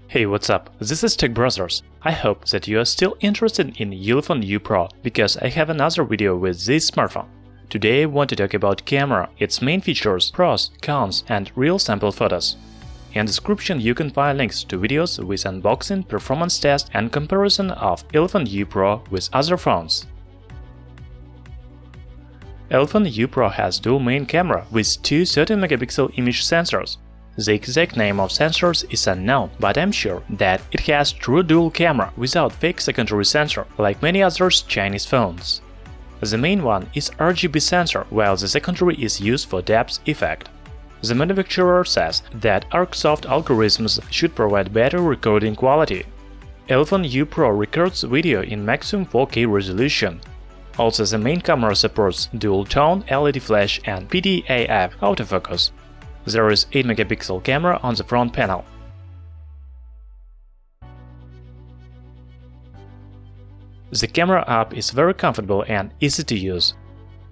Hey, what's up? This is Tech Brothers. I hope that you are still interested in Elephone U Pro, because I have another video with this smartphone. Today I want to talk about camera, its main features, pros, cons, and real sample photos. In the description you can find links to videos with unboxing, performance test and comparison of Elephone U Pro with other phones. Elephone U Pro has dual main camera with two 13-megapixel image sensors. The exact name of sensors is unknown, but I'm sure that it has true dual camera without fake secondary sensor, like many other Chinese phones. The main one is RGB sensor, while the secondary is used for depth effect. The manufacturer says that ArcSoft algorithms should provide better recording quality. Elephone U Pro records video in maximum 4K resolution. Also, the main camera supports dual-tone LED flash and PDAF autofocus. There is 8-megapixel camera on the front panel. The camera app is very comfortable and easy to use.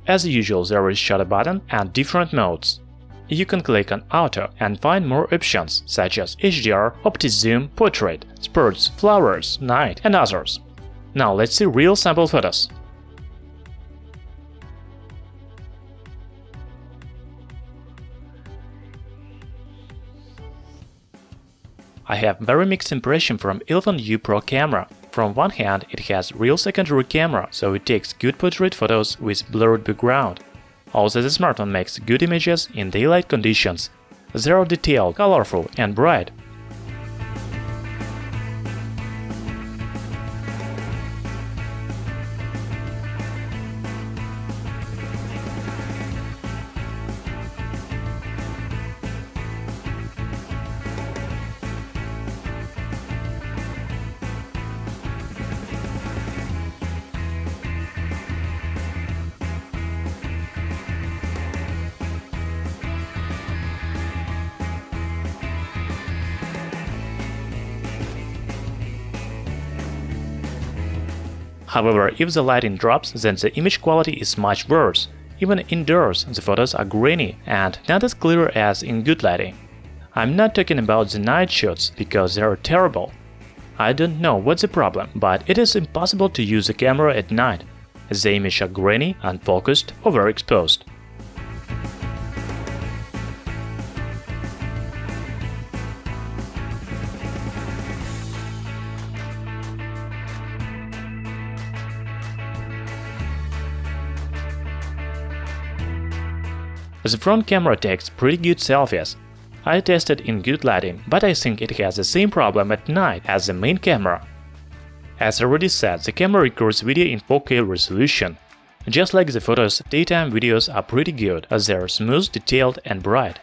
As usual, there is shutter button and different modes. You can click on Auto and find more options such as HDR, Opti-Zoom, Portrait, Sports, Flowers, Night and others. Now let's see real sample photos. I have very mixed impression from Elephone U Pro camera. From one hand, it has real secondary camera, so it takes good portrait photos with blurred background. Also, the smartphone makes good images in daylight conditions. They are detailed, colorful and bright. However, if the lighting drops, then the image quality is much worse. Even indoors, the photos are grainy and not as clear as in good lighting. I'm not talking about the night shots, because they are terrible. I don't know what's the problem, but it is impossible to use the camera at night. The images are grainy, unfocused, overexposed. The front camera takes pretty good selfies. I tested in good lighting, but I think it has the same problem at night as the main camera. As already said, the camera records video in 4K resolution. Just like the photos, daytime videos are pretty good, as they are smooth, detailed and bright.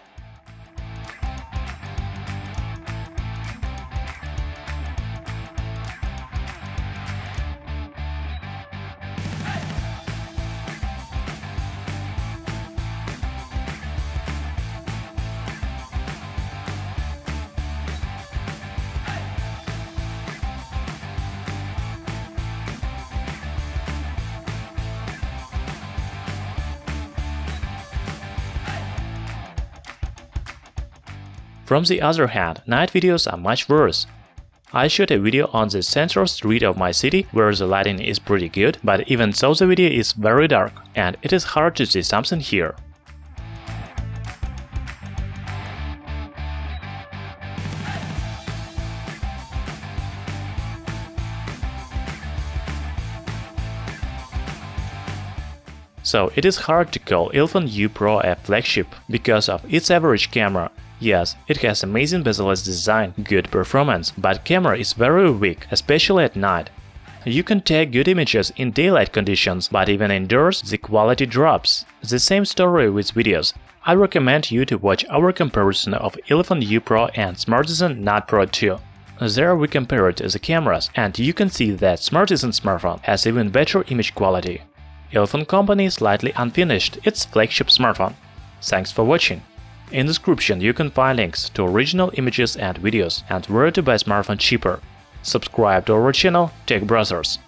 From the other hand, night videos are much worse. I shot a video on the central street of my city, where the lighting is pretty good, but even so the video is very dark, and it is hard to see something here. So it is hard to call Elephone U Pro a flagship because of its average camera. Yes, it has amazing bezel-less design, good performance, but camera is very weak, especially at night. You can take good images in daylight conditions, but even indoors the quality drops. The same story with videos. I recommend you to watch our comparison of Elephone U Pro and Smartisan Note Pro 2. There we compared the cameras, and you can see that Smartisan smartphone has even better image quality. Elephone company slightly unfinished its flagship smartphone. Thanks for watching. In the description you can find links to original images and videos and where to buy smartphone cheaper. Subscribe to our channel Tech Brothers.